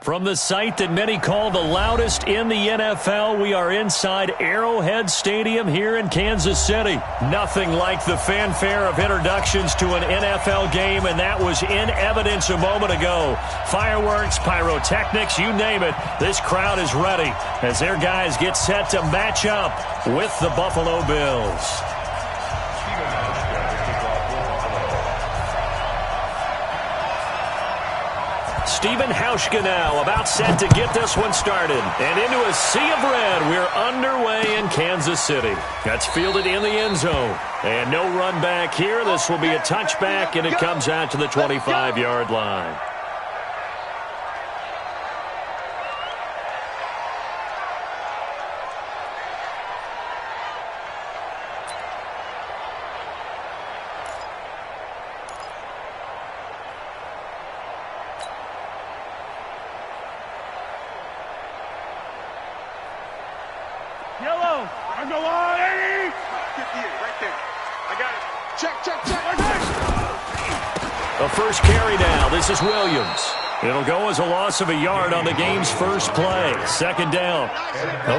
From the site that many call the loudest in the NFL, we are inside Arrowhead Stadium here in Kansas City. Nothing like the fanfare of introductions to an NFL game, and that was in evidence a moment ago. Fireworks, pyrotechnics, you name it. This crowd is ready as their guys get set to match up with the Buffalo Bills. Steven Hauschka now about set to get this one started. And into a sea of red, we're underway in Kansas City. That's fielded in the end zone. And no run back here. This will be a touchback, and it comes out to the 25-yard line. First carry now. This is Williams. It'll go as a loss of a yard on the game's first play. Second down.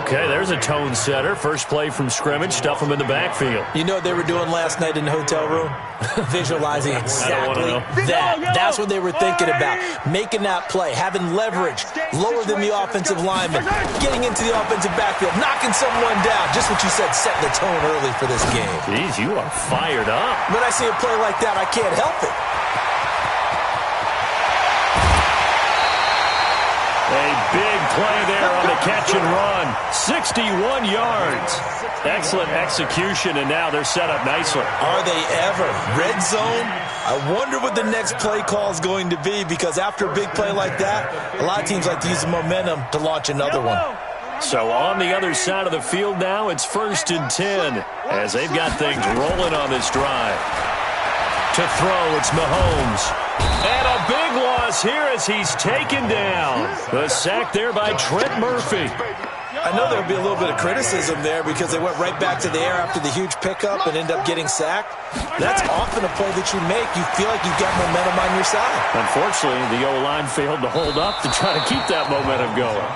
Okay, there's a tone setter. First play from scrimmage. Stuff them in the backfield. You know what they were doing last night in the hotel room? Visualizing exactly that. That's what they were thinking about. Making that play, having leverage, lower than the offensive lineman, getting into the offensive backfield, knocking someone down. Just what you said, setting the tone early for this game. Jeez, you are fired up. When I see a play like that, I can't help it. A big play there on the catch and run. 61 yards. Excellent execution, and now they're set up nicely. Are they ever? Red zone? I wonder what the next play call is going to be, because after a big play like that, a lot of teams like to use the momentum to launch another one. So on the other side of the field now, it's 1st and 10 as they've got things rolling on this drive. To throw, it's Mahomes. And a big loss here as he's taken down. The sack there by Trent Murphy. I know there'll be a little bit of criticism there because they went right back to the air after the huge pickup and end up getting sacked. That's often a play that you make. You feel like you've got momentum on your side. Unfortunately, the O-line failed to hold up to try to keep that momentum going.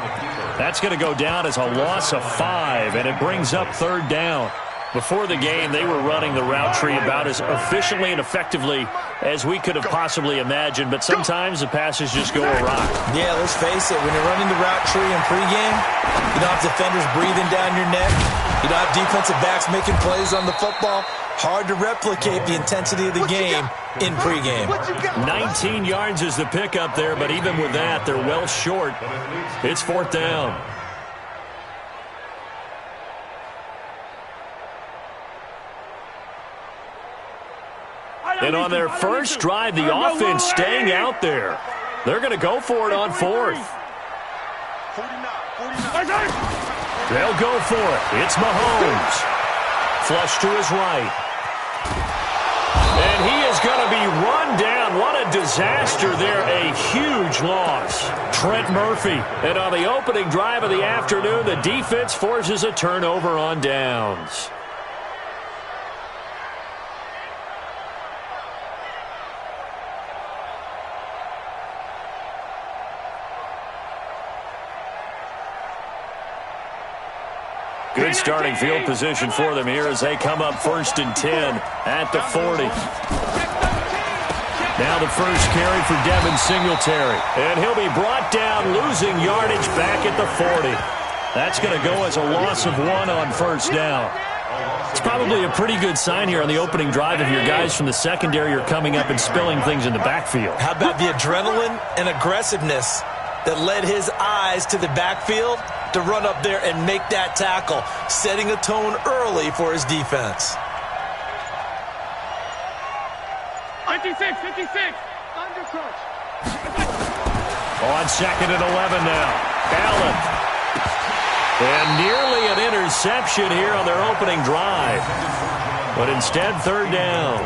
That's going to go down as a loss of 5, and it brings up 3rd down. Before the game, they were running the route tree about as efficiently and effectively as we could have possibly imagined, but sometimes the passes just go awry. Yeah, let's face it, when you're running the route tree in pregame, you don't have defenders breathing down your neck. You don't have defensive backs making plays on the football. Hard to replicate the intensity of the game in pregame. 19 yards is the pickup there, but even with that, they're well short. It's 4th down. And on their first drive, the offense staying out there. They're going to go for it on 4th. They'll go for it. It's Mahomes. Flush to his right. And he is going to be run down. What a disaster there. A huge loss. Trent Murphy. And on the opening drive of the afternoon, the defense forces a turnover on downs. Good starting field position for them here as they come up 1st and 10 at the 40. Now the first carry for Devin Singletary. And he'll be brought down, losing yardage back at the 40. That's going to go as a loss of 1 on 1st down. It's probably a pretty good sign here on the opening drive if your guys from the secondary are coming up and spilling things in the backfield. How about the adrenaline and aggressiveness that led his eyes to the backfield to run up there and make that tackle, setting a tone early for his defense. 56, undercrush. On 2nd and 11 now. Allen. And nearly an interception here on their opening drive. But instead, 3rd down.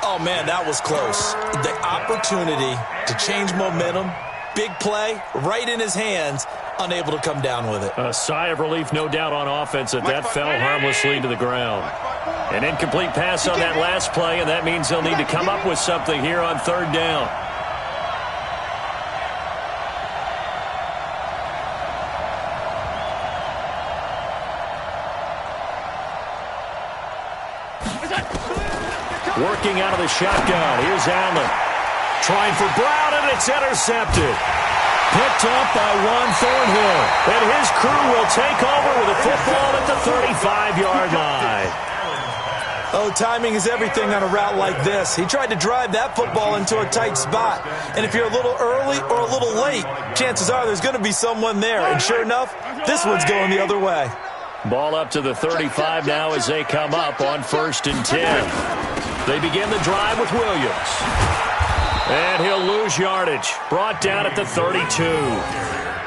Oh, man, that was close. The opportunity to change momentum, big play, right in his hands, unable to come down with it. A sigh of relief, no doubt, on offense that fell harmlessly to the ground. An incomplete pass on that last play, and that means they'll need to come up with something here on 3rd down. Working out of the shotgun. Here's Allen. Trying for Brown, and it's intercepted. Picked up by Juan Thornhill. And his crew will take over with a football at the 35-yard line. Oh, timing is everything on a route like this. He tried to drive that football into a tight spot. And if you're a little early or a little late, chances are there's going to be someone there. And sure enough, this one's going the other way. Ball up to the 35 now as they come up on 1st and 10. They begin the drive with Williams. And he'll lose yardage. Brought down at the 32.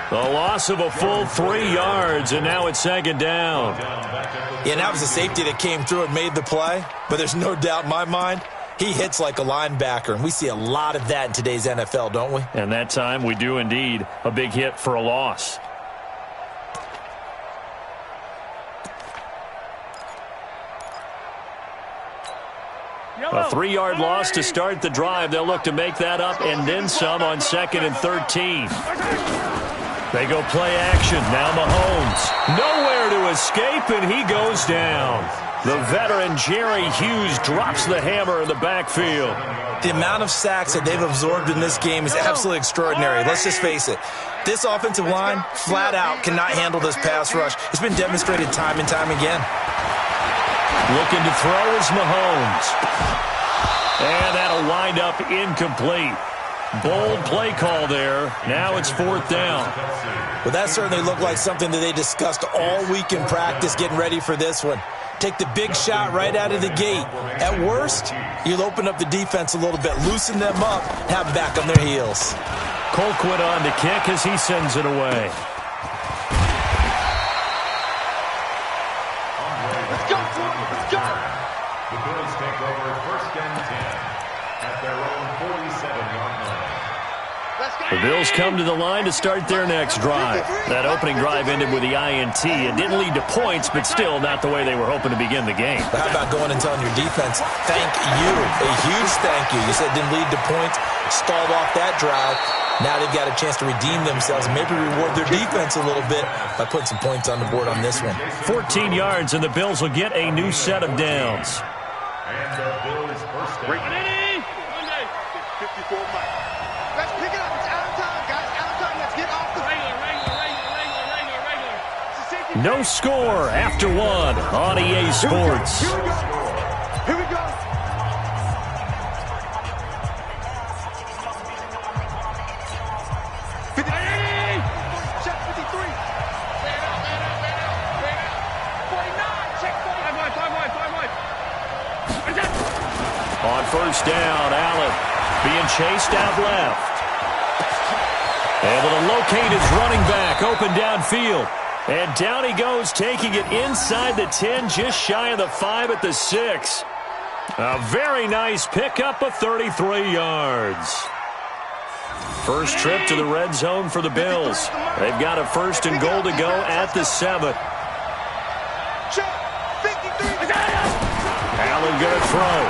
The loss of a full 3 yards, and now it's 2nd down. Yeah, and that was a safety that came through and made the play. But there's no doubt in my mind, he hits like a linebacker. And we see a lot of that in today's NFL, don't we? And that time we do indeed. A big hit for a loss. A 3-yard loss to start the drive. They'll look to make that up and then some on 2nd and 13. They go play action. Now Mahomes. Nowhere to escape, and he goes down. The veteran Jerry Hughes drops the hammer in the backfield. The amount of sacks that they've absorbed in this game is absolutely extraordinary. Let's just face it. This offensive line, flat out, cannot handle this pass rush. It's been demonstrated time and time again. Looking to throw is Mahomes. And that'll wind up incomplete. Bold play call there. Now it's 4th down. Well, that certainly looked like something that they discussed all week in practice getting ready for this one. Take the big shot right out of the gate. At worst, you'll open up the defense a little bit, loosen them up, have them back on their heels. Colquitt on to kick as he sends it away. Let's go, let's go. The Bills take over 1st and 10 at their own 47-yard line. The Bills come to the line to start their next drive. That opening drive ended with the INT. It didn't lead to points, but still not the way they were hoping to begin the game. But how about going and telling your defense, thank you, a huge thank you. You said it didn't lead to points, stalled off that drive. Now they've got a chance to redeem themselves and maybe reward their defense a little bit by putting some points on the board on this one. 14 yards, and the Bills will get a new set of downs. And the Bills first down. Ready? 54 miles. Let's pick it up. It's out of time, guys. Out of time. Let's get off the regular. No score after 1 on EA Sports. Here we go. Here we go. Check 53. Man out. 49. Check 5 wide. On 1st down, Allen being chased out left. Able to locate his running back open downfield. And down he goes, taking it inside the 10, just shy of the 5 at the 6. A very nice pickup of 33 yards. First trip to the red zone for the Bills. They've got a 1st and goal to go at the 7. Allen going to throw.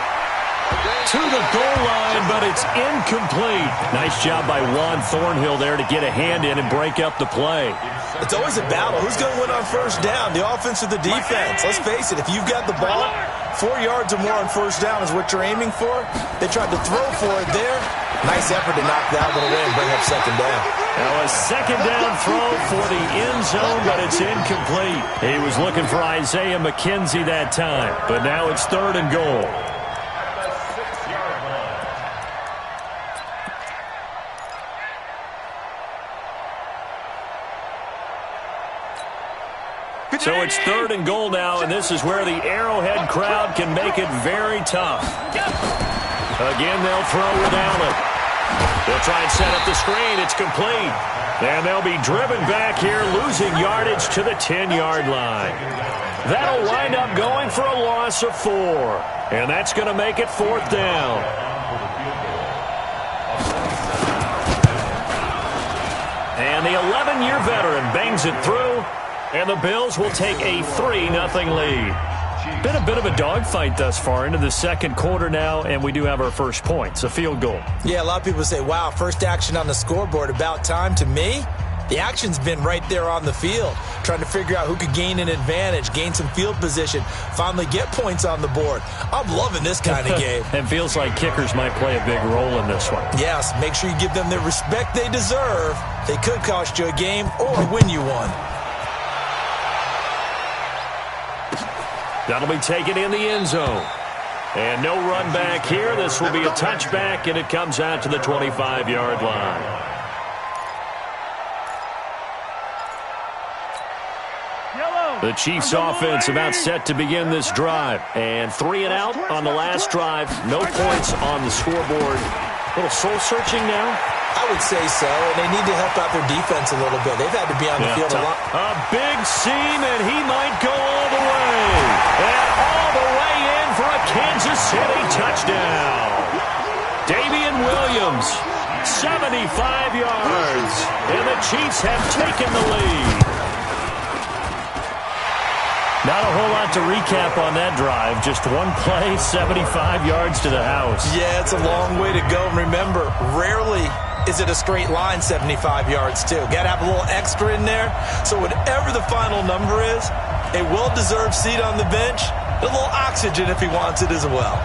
To the goal line, but it's incomplete. Nice job by Juan Thornhill there to get a hand in and break up the play. It's always a battle. Who's going to win on 1st down, the offense or the defense? Let's face it, if you've got the ball, 4 yards or more on 1st down is what you're aiming for. They tried to throw for it there. Nice effort to knock that one away and bring up 2nd down. Now a 2nd down throw for the end zone, but it's incomplete. He was looking for Isaiah McKenzie that time, but now it's 3rd and goal. So it's 3rd and goal now, and this is where the Arrowhead crowd can make it very tough. Again, they'll throw with Allen. They'll try and set up the screen. It's complete. And they'll be driven back here, losing yardage to the 10-yard line. That'll wind up going for a loss of 4. And that's going to make it 4th down. And the 11-year veteran bangs it through. And the Bills will take a 3-0 lead. Been a bit of a dogfight thus far into the 2nd quarter now, and we do have our first points, a field goal. Yeah, a lot of people say, wow, first action on the scoreboard, about time. To me, The action's been right there on the field, trying to figure out who could gain an advantage, gain some field position, finally get points on the board. I'm loving this kind of game. And feels like kickers might play a big role in this one. Yes, make sure you give them the respect they deserve. They could cost you a game or win you one. That'll be taken in the end zone. And no run back here. This will be a touchback, and it comes out to the 25-yard line. The Chiefs offense about set to begin this drive. And 3 and out on the last drive. No points on the scoreboard. A little soul-searching now? I would say so, and they need to help out their defense a little bit. They've had to be on the field a lot. A big seam, and he might go all the way. And all the way in for a Kansas City touchdown. Damian Williams, 75 yards. And the Chiefs have taken the lead. Not a whole lot to recap on that drive. Just one play, 75 yards to the house. Yeah, it's a long way to go. Remember, rarely is it a straight line 75 yards, too. Got to have a little extra in there. So whatever the final number is, a well-deserved seat on the bench, a little oxygen if he wants it as well.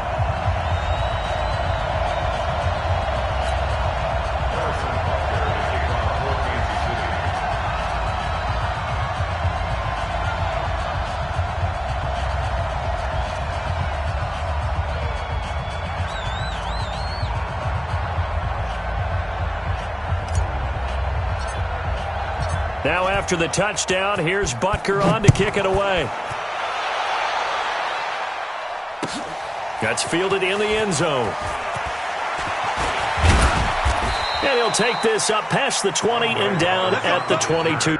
Now after the touchdown, here's Butker on to kick it away. That's fielded in the end zone. And he'll take this up past the 20 and down at the 22.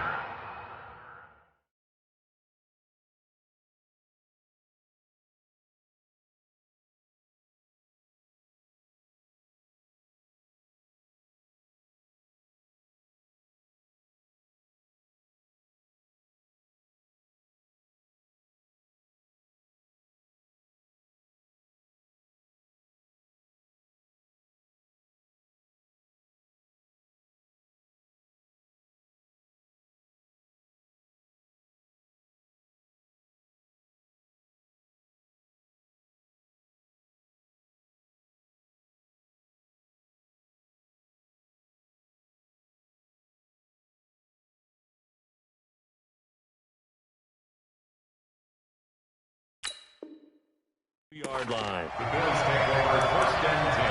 Yard line. The Bills take over 1st and 10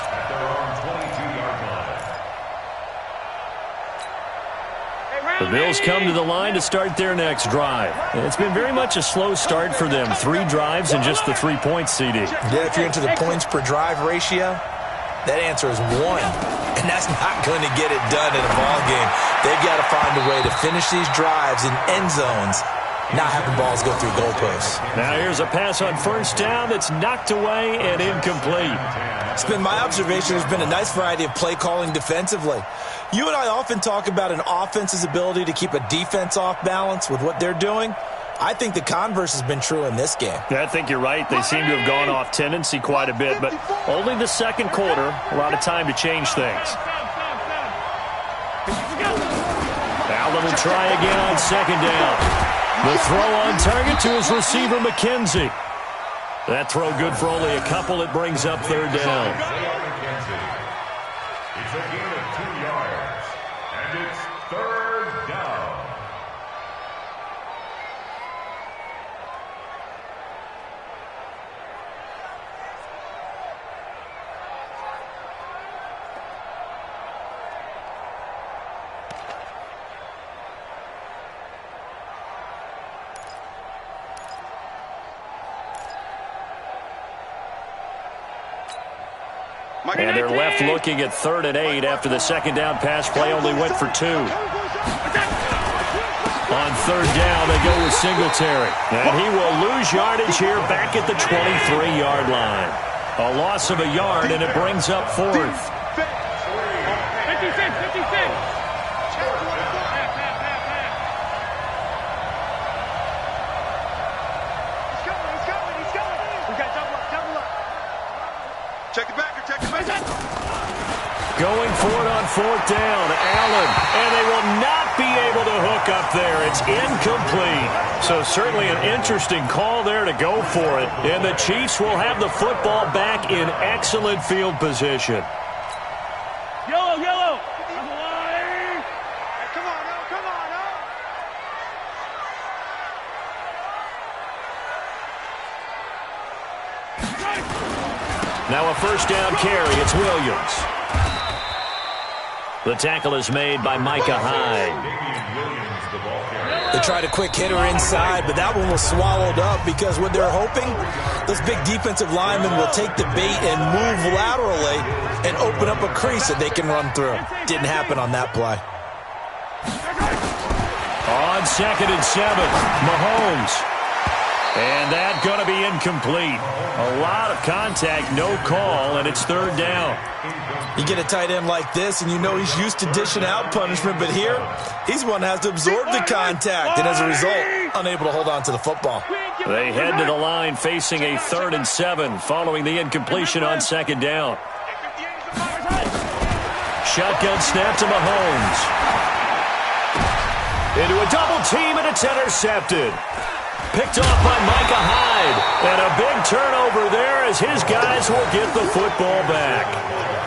at their own 22-yard line. The Bills come to the line to start their next drive. It's been very much a slow start for them. 3 drives and just the 3 points, CD. Yeah, if you're into the points per drive ratio, that answer is 1. And that's not going to get it done in a ball game. They've got to find a way to finish these drives in end zones, not having balls go through goalposts. Now here's a pass on 1st down that's knocked away and incomplete. It's been my observation there's been a nice variety of play calling defensively. You and I often talk about an offense's ability to keep a defense off balance with what they're doing. I think the converse has been true in this game. Yeah, I think you're right. They seem to have gone off tendency quite a bit, but only the second quarter, a lot of time to change things. Allen will try again on 2nd down. The throw on target to his receiver, McKenzie. That throw good for only a couple. It brings up 3rd down. It's a gain of 2 yards, and it's 3rd down. And they're left looking at 3rd and 8 after the 2nd down pass play only went for 2. On 3rd down, they go with Singletary. And he will lose yardage here back at the 23-yard line. A loss of a yard, and it brings up 4th. 56. He's coming. We got double up. Check it back. Going for it on 4th down. Allen, and they will not be able to hook up there. It's incomplete. So certainly an interesting call there to go for it. And the Chiefs will have the football back in excellent field position. Yellow, yellow. Hey, come on, no, come on, no. Now a first down carry. It's Williams. The tackle is made by Micah Hyde. They tried a quick hitter inside, but that one was swallowed up because what they're hoping, those big defensive linemen will take the bait and move laterally and open up a crease that they can run through. Didn't happen on that play. On 2nd and 7, Mahomes. And that's going to be incomplete. A lot of contact, no call, and it's 3rd down. You get a tight end like this, and you know he's used to dishing out punishment, but here, he's one that has to absorb the contact, and as a result, unable to hold on to the football. They head to the line facing a 3rd and 7 following the incompletion on 2nd down. Shotgun snap to Mahomes. Into a double team, and it's intercepted. Picked off by Micah Hyde. And a big turnover there as his guys will get the football back.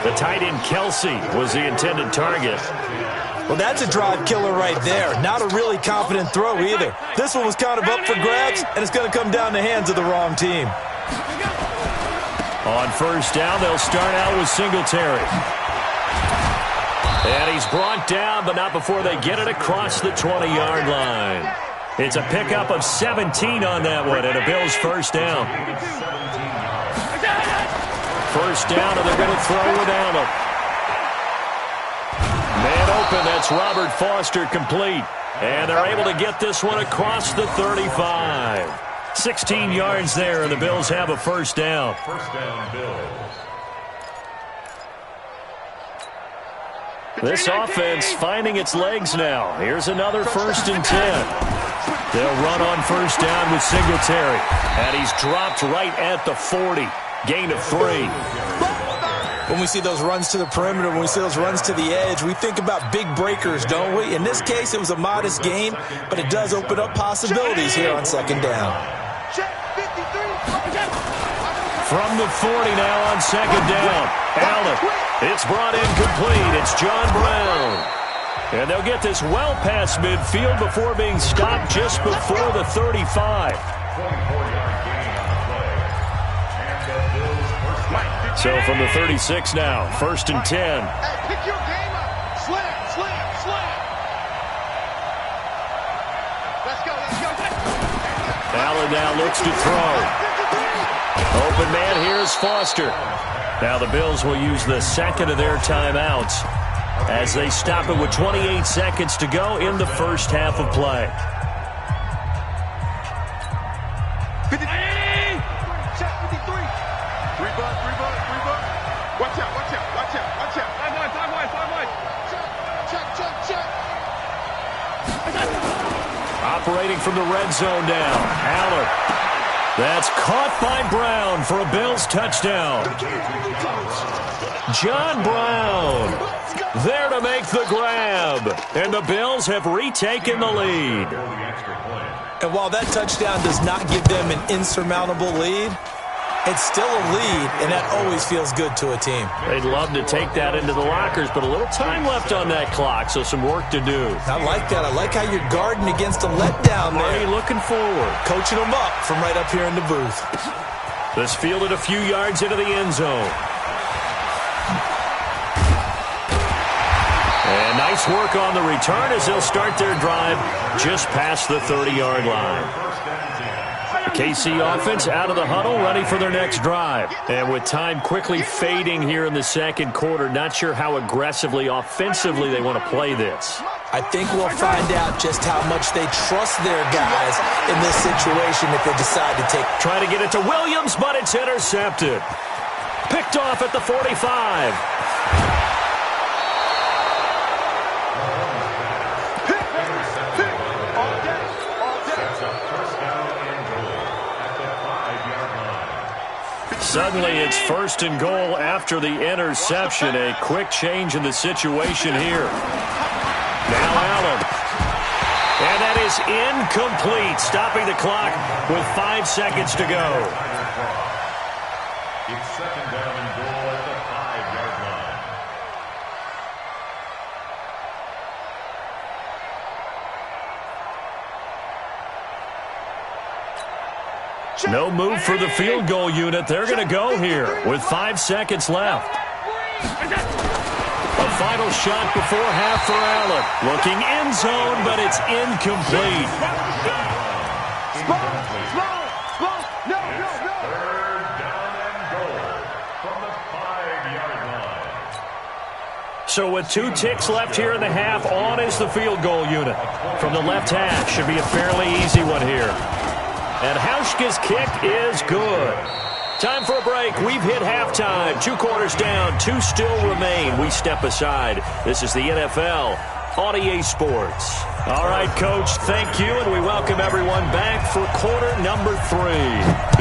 The tight end Kelsey was the intended target. Well, that's a drive killer right there. Not a really confident throw either. This one was kind of up for grabs, and it's going to come down the hands of the wrong team. On 1st down, they'll start out with Singletary. And he's brought down, but not before they get it across the 20-yard line. It's a pickup of 17 on that one, and a Bills first down. First down, and they're going to throw with Allen. Man open, that's Robert Foster complete. And they're able to get this one across the 35. 16 yards there, and the Bills have a first down. First down, Bills. This offense finding its legs now. Here's another 1st and 10. They'll run on 1st down with Singletary. And he's dropped right at the 40. Gain of 3. When we see those runs to the perimeter, when we see those runs to the edge, we think about big breakers, don't we? In this case, it was a modest gain, but it does open up possibilities here on 2nd down. From the 40 now on 2nd down. Allen. It's brought in complete. It's John Brown. And they'll get this well past midfield before being stopped just before the 35. So from the 36 now, 1st and 10. Hey, pick your game up. Slam, slam, slam. Let's go, let's go. Allen now looks to throw. Open man, here's Foster. Now the Bills will use the 2nd of their timeouts as they stop it with 28 seconds to go in the first half of play. 53. Check 53. 3 bucks, 3 bucks, 3 bucks. Watch out, watch out, watch out, watch out. 5 wide, 5 wide, 5 wide. Check, check, check, check. Operating from the red zone now. Allen. That's caught by Brown for a Bills touchdown. John Brown there to make the grab. And the Bills have retaken the lead. And while that touchdown does not give them an insurmountable lead, it's still a lead, and that always feels good to a team. They'd love to take that into the lockers, but a little time left on that clock, so some work to do. I like that. I like how you're guarding against a letdown there. Marty looking forward. Coaching them up from right up here in the booth. This fielded a few yards into the end zone. And nice work on the return as they'll start their drive just past the 30-yard line. KC offense out of the huddle, ready for their next drive. And with time quickly fading here in the second quarter, not sure how aggressively, offensively they want to play this. I think we'll find out just how much they trust their guys in this situation if they decide to take. Trying to get it to Williams, but it's intercepted. Picked off at the 45. Suddenly it's 1st and goal after the interception. A quick change in the situation here. Now Allen. And that is incomplete, stopping the clock with 5 seconds to go. It's 2nd down and goal at the 5-yard line. No move for the field goal unit. They're going to go here with 5 seconds left. A final shot before half for Allen. Looking end zone, but it's incomplete. Third down and goal from the 5-yard line. So with 2 ticks left here in the half, on is the field goal unit. From the left hash, should be a fairly easy one here. And Hauschka's kick is good. Time for a break. We've hit halftime. 2 quarters down, 2 still remain. We step aside. This is the NFL on EA Sports. All right, Coach, thank you, and we welcome everyone back for quarter number 3.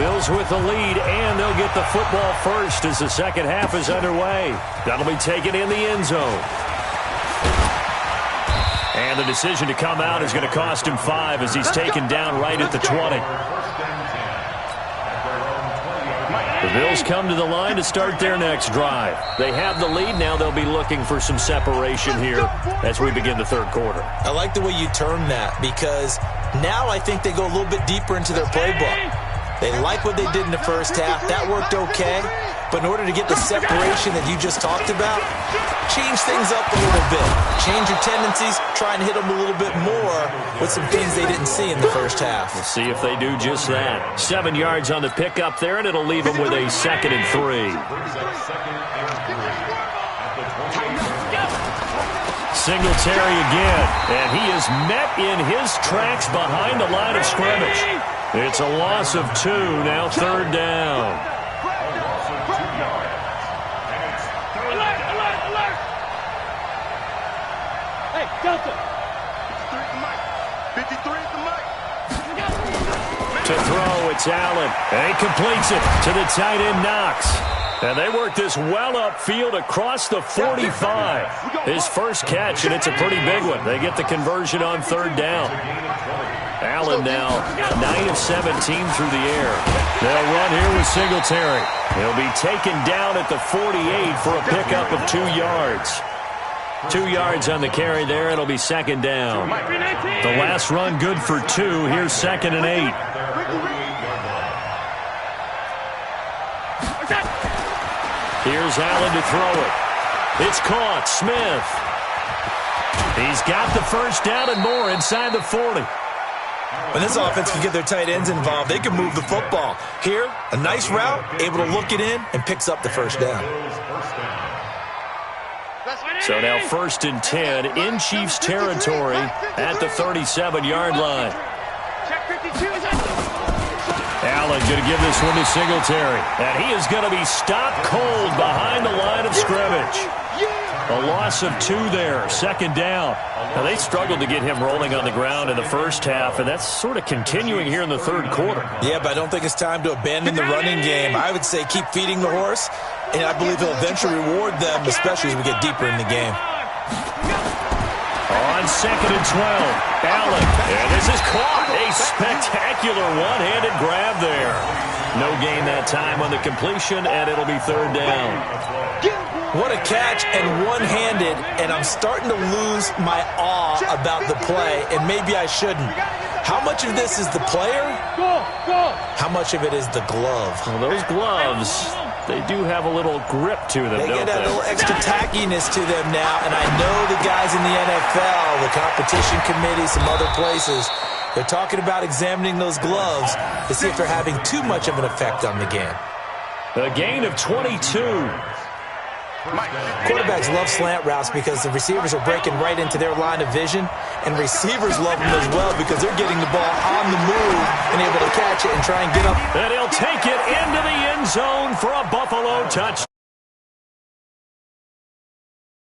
Bills with the lead, and they'll get the football first as the second half is underway. That'll be taken in the end zone. And the decision to come out is going to cost him 5 as he's taken down right at the 20. The Bills come to the line to start their next drive. They have the lead. Now they'll be looking for some separation here as we begin the third quarter. I like the way you term that because now I think they go a little bit deeper into their playbook. They like what they did in the first half. That worked okay. But in order to get the separation that you just talked about, change things up a little bit. Change your tendencies, try and hit them a little bit more with some things they didn't see in the first half. We'll see if they do just that. 7 yards on the pickup there, and it'll leave them with a 2nd and 3. Singletary again, and he is met in his tracks behind the line of scrimmage. It's a loss of 2, now 3rd down. To throw, it's Allen, and he completes it to the tight end, Knox. And they work this well upfield across the 45. His first catch, and it's a pretty big one. They get the conversion on 3rd down. Allen now 9 of 17 through the air. They'll run here with Singletary. He'll be taken down at the 48 for a pickup of 2 yards. 2 yards on the carry there. It'll be 2nd down. The last run good for 2. Here's 2nd and 8. Here's Allen to throw it. It's caught. Smith. He's got the first down and more inside the 40. When this offense can get their tight ends involved, they can move the football. Here, a nice route, able to look it in, and picks up the first down. So now 1st and 10 in Chiefs territory at the 37-yard line. Allen going to give this one to Singletary. And he is going to be stopped cold behind the line of scrimmage. A loss of 2 there, 2nd down. Now, they struggled to get him rolling on the ground in the first half, and that's sort of continuing here in the 3rd quarter. Yeah, but I don't think it's time to abandon the running game. I would say keep feeding the horse, and I believe he'll eventually reward them, especially as we get deeper in the game. On 2nd and 12, Allen, and this is caught. A spectacular one-handed grab there. No gain that time on the completion, and it'll be 3rd down. What a catch, and one-handed, and I'm starting to lose my awe about the play, and maybe I shouldn't. How much of this is the player? How much of it is the glove? Well, those gloves, they do have a little grip to them, They don't get a they? little extra tackiness to them now, and I know the guys in the NFL, the competition committee, some other places, they're talking about examining those gloves to see if they're having too much of an effect on the game. A gain of 22. Quarterbacks love slant routes because the receivers are breaking right into their line of vision, and receivers love them as well because they're getting the ball on the move and able to catch it and try and get up. And he'll take it into the end zone for a Buffalo touchdown.